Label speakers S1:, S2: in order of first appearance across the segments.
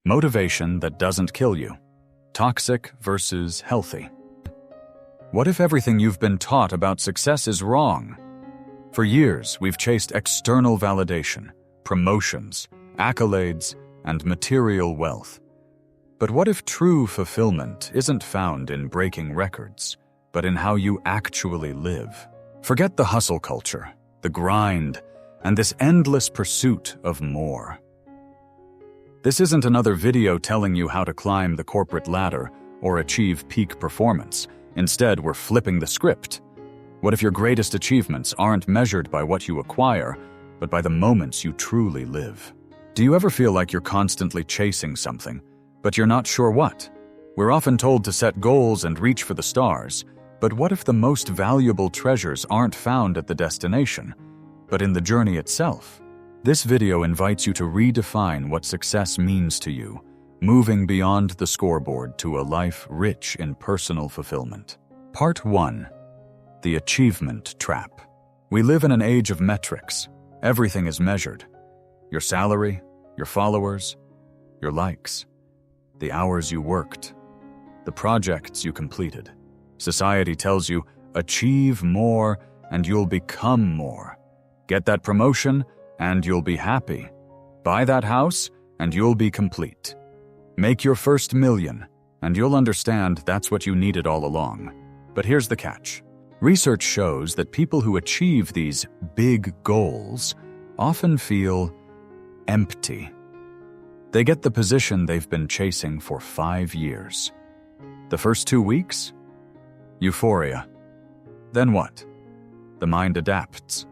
S1: Motivation that doesn't kill you. Toxic versus healthy. What if everything you've been taught about success is wrong? For years, we've chased external validation, promotions, accolades, and material wealth. But what if true fulfillment isn't found in breaking records, but in how you actually live? Forget the hustle culture, the grind, and this endless pursuit of more. This isn't another video telling you how to climb the corporate ladder or achieve peak performance. Instead, we're flipping the script. What if your greatest achievements aren't measured by what you acquire, but by the moments you truly live? Do you ever feel like you're constantly chasing something, but you're not sure what? We're often told to set goals and reach for the stars, but what if the most valuable treasures aren't found at the destination, but in the journey itself? This video invites you to redefine what success means to you, moving beyond the scoreboard to a life rich in personal fulfillment. Part 1. The Achievement Trap. We live in an age of metrics. Everything is measured. Your salary, your followers, your likes, the hours you worked, the projects you completed. Society tells you, achieve more and you'll become more. Get that promotion and you'll be happy. Buy that house and you'll be complete. Make your first million, and you'll understand that's what you needed all along. But here's the catch. Research shows that people who achieve these big goals often feel empty. They get the position they've been chasing for 5 years. The first 2 weeks? Euphoria. Then what? The mind adapts.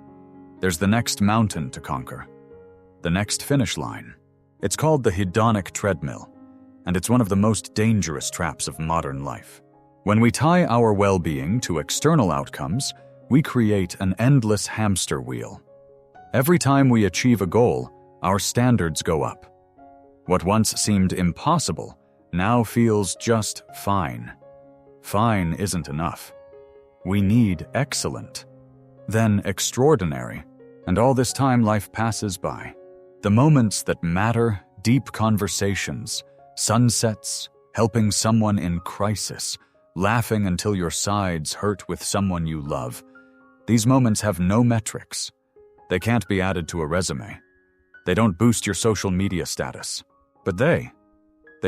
S1: There's the next mountain to conquer. The next finish line. It's called the hedonic treadmill, and it's one of the most dangerous traps of modern life. When we tie our well-being to external outcomes, we create an endless hamster wheel. Every time we achieve a goal, our standards go up. What once seemed impossible now feels just fine. Fine isn't enough. We need excellent, then extraordinary, and all this time life passes by. The moments that matter, deep conversations, sunsets, helping someone in crisis, laughing until your sides hurt with someone you love. These moments have no metrics. They can't be added to a resume. They don't boost your social media status. But they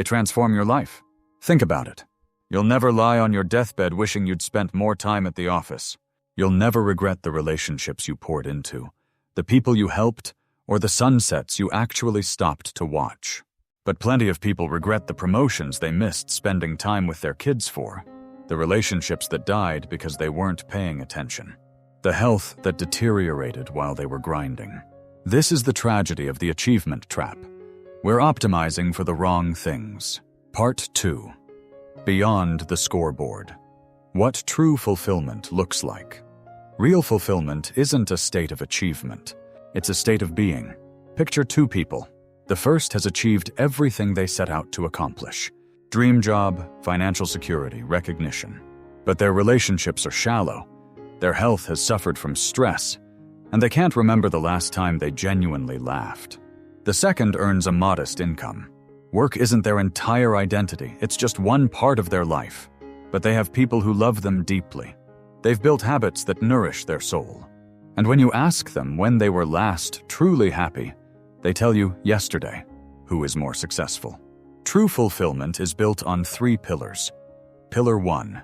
S1: transform your life. Think about it. You'll never lie on your deathbed wishing you'd spent more time at the office. You'll never regret the relationships you poured into, the people you helped, or the sunsets you actually stopped to watch. But plenty of people regret the promotions they missed spending time with their kids for, the relationships that died because they weren't paying attention, the health that deteriorated while they were grinding. This is the tragedy of the achievement trap. We're optimizing for the wrong things. Part 2. Beyond the scoreboard. What true fulfillment looks like. Real fulfillment isn't a state of achievement. It's a state of being. Picture 2 people. The first has achieved everything they set out to accomplish. Dream job, financial security, recognition. But their relationships are shallow. Their health has suffered from stress, and they can't remember the last time they genuinely laughed. The second earns a modest income. Work isn't their entire identity, it's just one part of their life. But they have people who love them deeply. They've built habits that nourish their soul. And when you ask them when they were last truly happy, they tell you yesterday. Who is more successful? True fulfillment is built on 3 pillars. Pillar 1,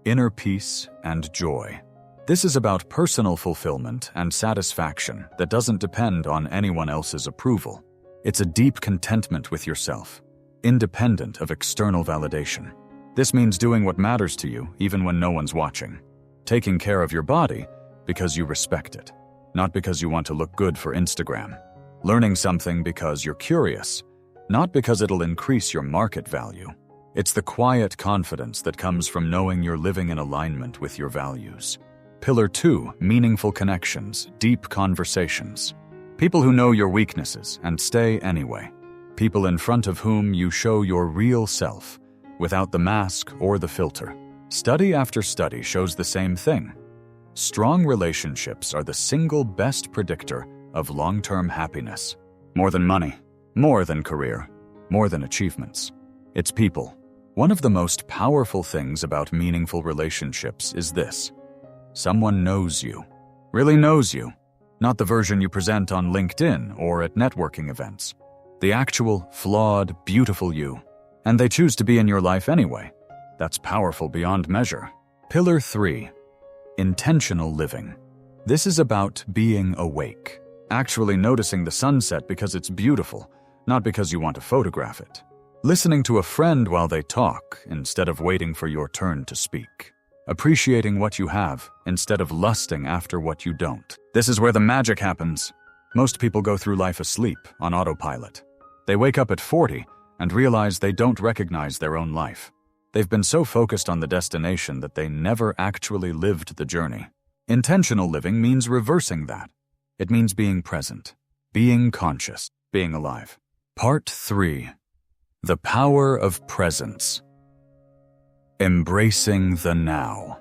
S1: inner peace and joy. This is about personal fulfillment and satisfaction that doesn't depend on anyone else's approval. It's a deep contentment with yourself, independent of external validation. This means doing what matters to you even when no one's watching. Taking care of your body because you respect it, not because you want to look good for Instagram. Learning something because you're curious, not because it'll increase your market value. It's the quiet confidence that comes from knowing you're living in alignment with your values. Pillar 2, meaningful connections, deep conversations. People who know your weaknesses and stay anyway. People in front of whom you show your real self, without the mask or the filter. Study after study shows the same thing. Strong relationships are the single best predictor of long-term happiness. More than money, more than career, more than achievements. It's people. One of the most powerful things about meaningful relationships is this. Someone knows you. Really knows you. Not the version you present on LinkedIn or at networking events. The actual, flawed, beautiful you. And they choose to be in your life anyway. That's powerful beyond measure. Pillar 3. Intentional living. This is about being awake. Actually noticing the sunset because it's beautiful, not because you want to photograph it. Listening to a friend while they talk instead of waiting for your turn to speak. Appreciating what you have instead of lusting after what you don't. This is where the magic happens. Most people go through life asleep, on autopilot. They wake up at 40 and realize they don't recognize their own life. They've been so focused on the destination that they never actually lived the journey. Intentional living means reversing that. It means being present, being conscious, being alive. Part 3. The power of presence. Embracing the now.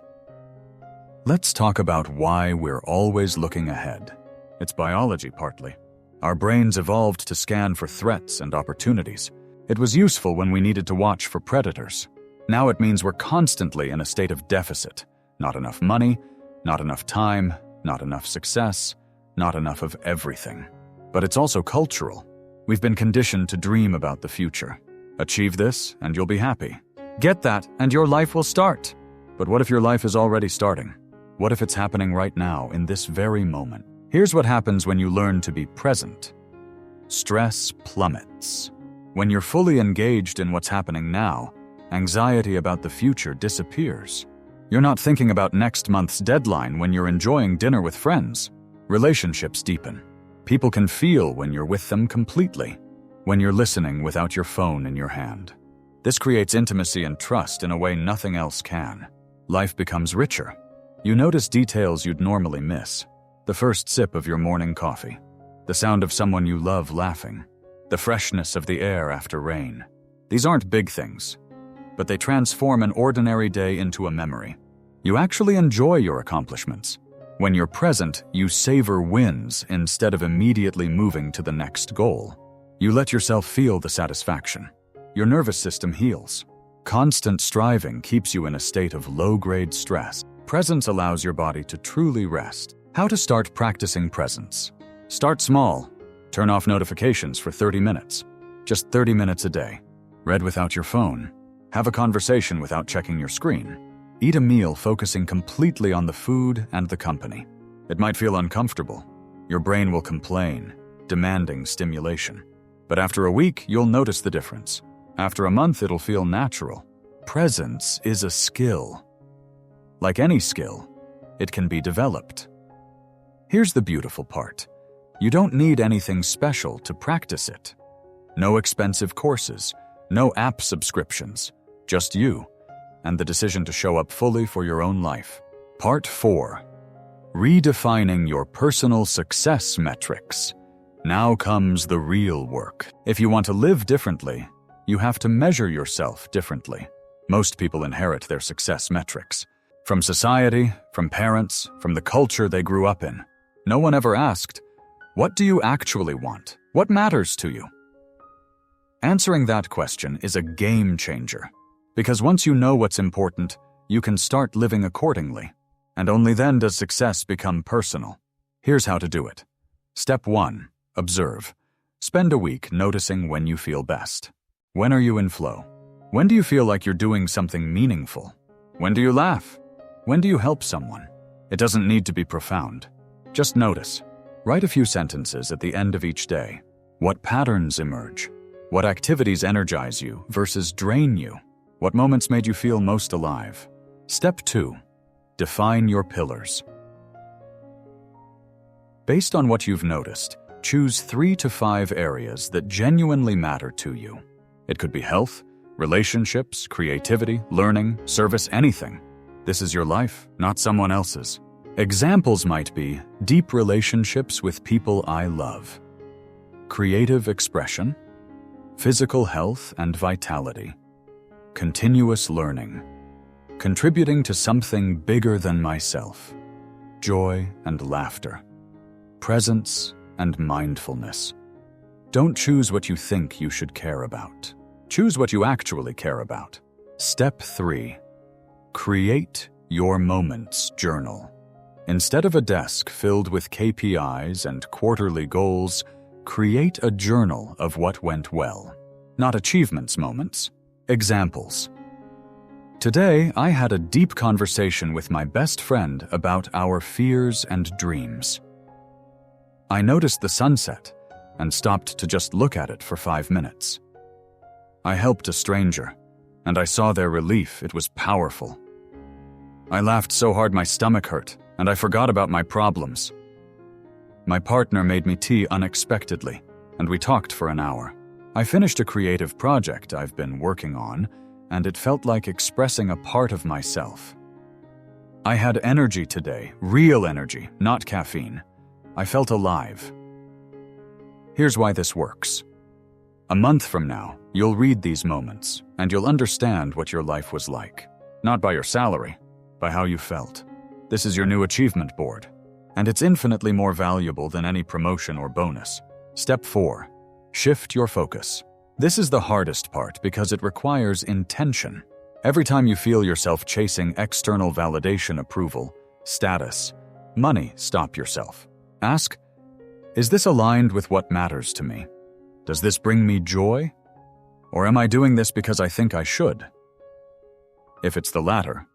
S1: Let's talk about why we're always looking ahead. It's biology, partly. Our brains evolved to scan for threats and opportunities. It was useful when we needed to watch for predators. Now it means we're constantly in a state of deficit. Not enough money, not enough time, not enough success, not enough of everything. But it's also cultural. We've been conditioned to dream about the future. Achieve this, and you'll be happy. Get that, and your life will start. But what if your life is already starting? What if it's happening right now, in this very moment? Here's what happens when you learn to be present. Stress plummets. When you're fully engaged in what's happening now, anxiety about the future disappears. You're not thinking about next month's deadline when you're enjoying dinner with friends. Relationships deepen. People can feel when you're with them completely, when you're listening without your phone in your hand. This creates intimacy and trust in a way nothing else can. Life becomes richer. You notice details you'd normally miss. The first sip of your morning coffee. The sound of someone you love laughing. The freshness of the air after rain. These aren't big things, but they transform an ordinary day into a memory. You actually enjoy your accomplishments. When you're present, you savor wins instead of immediately moving to the next goal. You let yourself feel the satisfaction. Your nervous system heals. Constant striving keeps you in a state of low-grade stress. Presence allows your body to truly rest. How to start practicing presence. Start small. Turn off notifications for 30 minutes. Just 30 minutes a day. Read without your phone. Have a conversation without checking your screen. Eat a meal focusing completely on the food and the company. It might feel uncomfortable. Your brain will complain, demanding stimulation. But after a week, you'll notice the difference. After a month, it'll feel natural. Presence is a skill. Like any skill, it can be developed. Here's the beautiful part. You don't need anything special to practice it. No expensive courses, no app subscriptions, just you, and the decision to show up fully for your own life. Part 4. Redefining your personal success metrics. Now comes the real work. If you want to live differently, you have to measure yourself differently. Most people inherit their success metrics. From society, from parents, from the culture they grew up in. No one ever asked, what do you actually want? What matters to you? Answering that question is a game changer. Because once you know what's important, you can start living accordingly. And only then does success become personal. Here's how to do it. Step 1. Observe. Spend a week noticing when you feel best. When are you in flow? When do you feel like you're doing something meaningful? When do you laugh? When do you help someone? It doesn't need to be profound. Just notice. Write a few sentences at the end of each day. What patterns emerge? What activities energize you versus drain you? What moments made you feel most alive? Step 2. Define your pillars. Based on what you've noticed, choose 3 to 5 areas that genuinely matter to you. It could be health, relationships, creativity, learning, service, anything. This is your life, not someone else's. Examples might be deep relationships with people I love, creative expression, physical health and vitality, continuous learning, contributing to something bigger than myself, joy and laughter, presence and mindfulness. Don't choose what you think you should care about. Choose what you actually care about. Step 3. Create your moments journal. Instead of a desk filled with KPIs and quarterly goals, create a journal of what went well. Not achievements moments. Examples. Today, I had a deep conversation with my best friend about our fears and dreams. I noticed the sunset and stopped to just look at it for 5 minutes. I helped a stranger, and I saw their relief. It was powerful. I laughed so hard my stomach hurt, and I forgot about my problems. My partner made me tea unexpectedly, and we talked for an hour. I finished a creative project I've been working on, and it felt like expressing a part of myself. I had energy today, real energy, not caffeine. I felt alive. Here's why this works. A month from now, you'll read these moments, and you'll understand what your life was like. Not by your salary, by how you felt. This is your new achievement board, and it's infinitely more valuable than any promotion or bonus. Step 4. Shift your focus. This is the hardest part because it requires intention. Every time you feel yourself chasing external validation, approval, status, money, stop yourself. Ask, is this aligned with what matters to me? Does this bring me joy? Or am I doing this because I think I should? If it's the latter,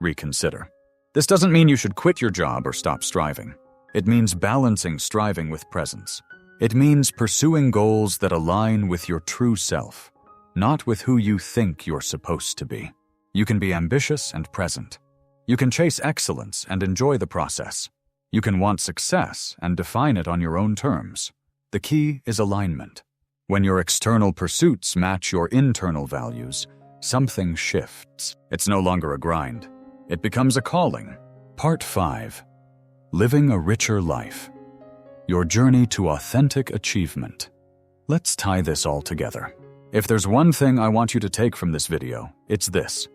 S1: reconsider. This doesn't mean you should quit your job or stop striving. It means balancing striving with presence. It means pursuing goals that align with your true self, not with who you think you're supposed to be. You can be ambitious and present. You can chase excellence and enjoy the process. You can want success and define it on your own terms. The key is alignment. When your external pursuits match your internal values, something shifts. It's no longer a grind. It becomes a calling. Part 5. Living a richer life. Your journey to authentic achievement. Let's tie this all together. If there's one thing I want you to take from this video, it's this.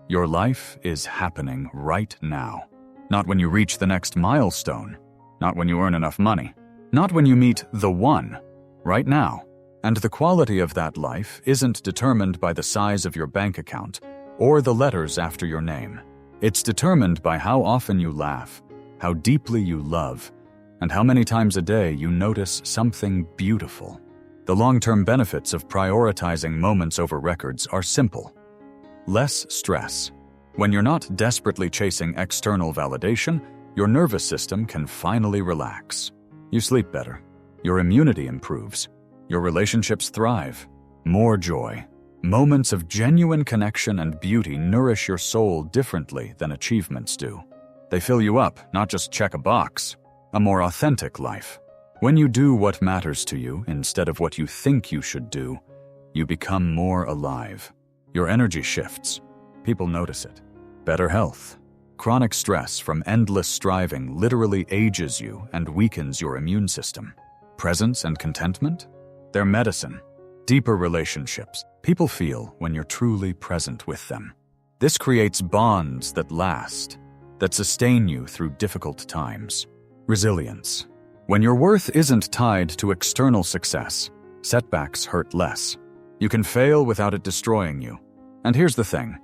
S1: Your life is happening right now. Not when you reach the next milestone. Not when you earn enough money. Not when you meet the one. Right now. And the quality of that life isn't determined by the size of your bank account or the letters after your name. It's determined by how often you laugh, how deeply you love, and how many times a day you notice something beautiful. The long-term benefits of prioritizing moments over records are simple. Less stress. When you're not desperately chasing external validation, your nervous system can finally relax. You sleep better. Your immunity improves. Your relationships thrive. More joy. Moments of genuine connection and beauty nourish your soul differently than achievements do. They fill you up, not just check a box. A more authentic life. When you do what matters to you instead of what you think you should do, you become more alive. Your energy shifts. People notice it. Better health. Chronic stress from endless striving literally ages you and weakens your immune system. Presence and contentment? They're medicine. Deeper relationships. People feel when you're truly present with them. This creates bonds that last, that sustain you through difficult times. Resilience. When your worth isn't tied to external success, setbacks hurt less. You can fail without it destroying you. And here's the thing.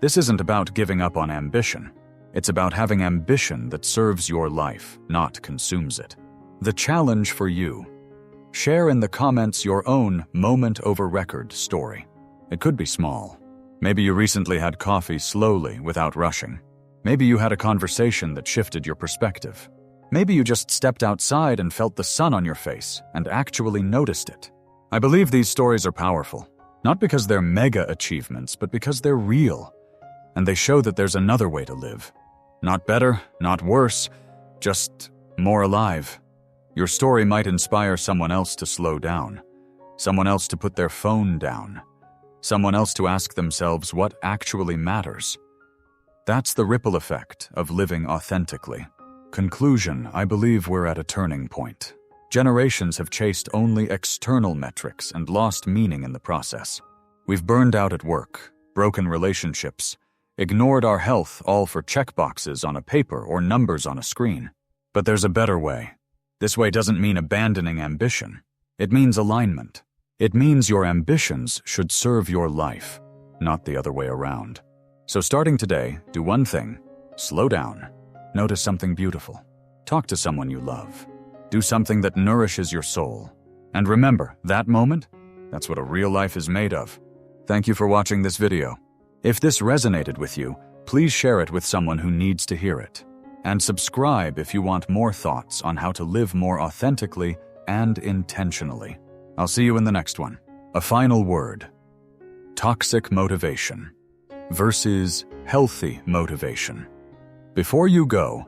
S1: This isn't about giving up on ambition. It's about having ambition that serves your life, not consumes it. The challenge for you. Share in the comments your own moment over record story. It could be small. Maybe you recently had coffee slowly without rushing. Maybe you had a conversation that shifted your perspective. Maybe you just stepped outside and felt the sun on your face and actually noticed it. I believe these stories are powerful, not because they're mega achievements, but because they're real. And they show that there's another way to live. Not better, not worse, just more alive. Your story might inspire someone else to slow down, someone else to put their phone down, someone else to ask themselves what actually matters. That's the ripple effect of living authentically. Conclusion, I believe we're at a turning point. Generations have chased only external metrics and lost meaning in the process. We've burned out at work, broken relationships, ignored our health all for checkboxes on a paper or numbers on a screen. But there's a better way. This way doesn't mean abandoning ambition. It means alignment. It means your ambitions should serve your life, not the other way around. So starting today, do one thing. Slow down. Notice something beautiful. Talk to someone you love. Do something that nourishes your soul. And remember, that moment, that's what a real life is made of. Thank you for watching this video. If this resonated with you, please share it with someone who needs to hear it. And subscribe if you want more thoughts on how to live more authentically and intentionally. I'll see you in the next one. A final word. Toxic motivation versus healthy motivation. Before you go,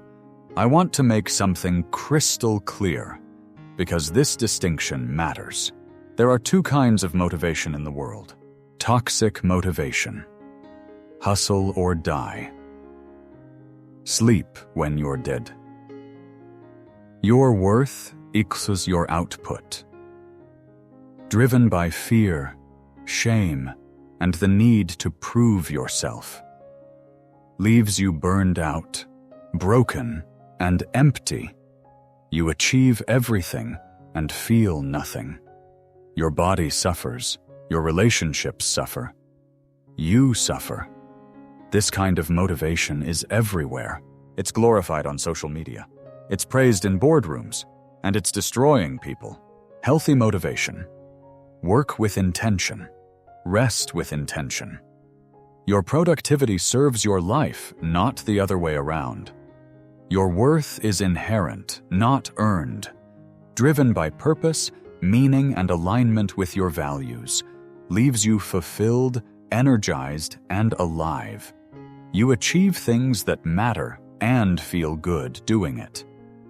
S1: I want to make something crystal clear, because this distinction matters. There are two kinds of motivation in the world. Toxic motivation. Hustle or die. Sleep when you're dead. Your worth equals your output. Driven by fear, shame, and the need to prove yourself. Leaves you burned out, broken, and empty. You achieve everything and feel nothing. Your body suffers, your relationships suffer. You suffer. This kind of motivation is everywhere. It's glorified on social media. It's praised in boardrooms, and it's destroying people. Healthy motivation. Work with intention. Rest with intention. Your productivity serves your life, not the other way around. Your worth is inherent, not earned. Driven by purpose, meaning, and alignment with your values. Leaves you fulfilled, energized, and alive. You achieve things that matter and feel good doing it.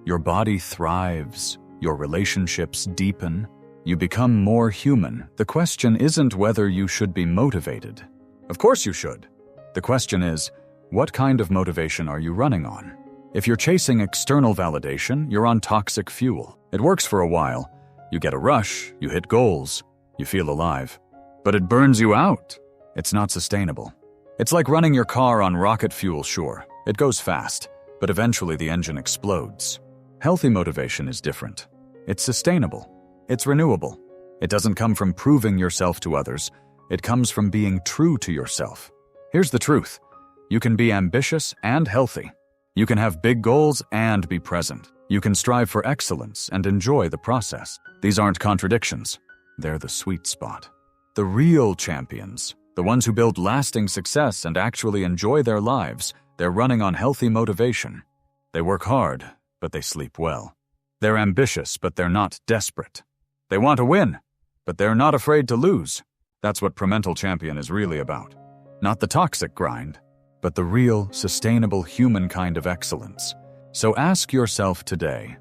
S1: Your body thrives, your relationships deepen, you become more human. The question isn't whether you should be motivated. Of course you should. The question is, what kind of motivation are you running on? If you're chasing external validation, you're on toxic fuel. It works for a while. You get a rush, you hit goals, you feel alive. But it burns you out. It's not sustainable. It's like running your car on rocket fuel, sure. It goes fast, but eventually the engine explodes. Healthy motivation is different. It's sustainable. It's renewable. It doesn't come from proving yourself to others. It comes from being true to yourself. Here's the truth. You can be ambitious and healthy. You can have big goals and be present. You can strive for excellence and enjoy the process. These aren't contradictions. They're the sweet spot. The real champions, the ones who build lasting success and actually enjoy their lives, they're running on healthy motivation. They work hard, but they sleep well. They're ambitious, but they're not desperate. They want to win, but they're not afraid to lose. That's what Premental Champion is really about. Not the toxic grind, but the real, sustainable human kind of excellence. So ask yourself today,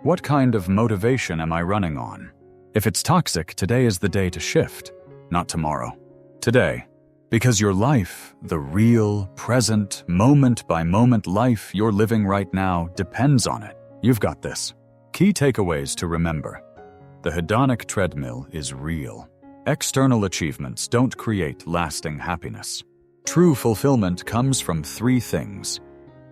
S1: what kind of motivation am I running on? If it's toxic, today is the day to shift, not tomorrow. Today. Because your life, the real, present, moment-by-moment life you're living right now, depends on it. You've got this. Key takeaways to remember. The hedonic treadmill is real. External achievements don't create lasting happiness. True fulfillment comes from three things: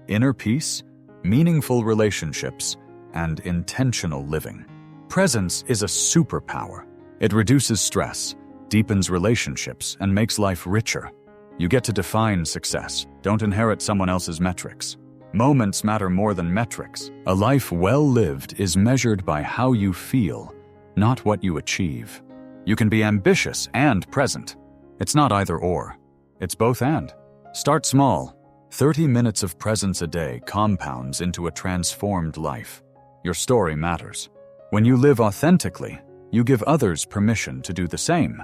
S1: inner peace, meaningful relationships, and intentional living. Presence is a superpower. It reduces stress, deepens relationships, and makes life richer. You get to define success. Don't inherit someone else's metrics. Moments matter more than metrics. A life well lived is measured by how you feel, not what you achieve. You can be ambitious and present. It's not either or. It's both and. Start small. 30 minutes of presence a day compounds into a transformed life. Your story matters. When you live authentically, you give others permission to do the same.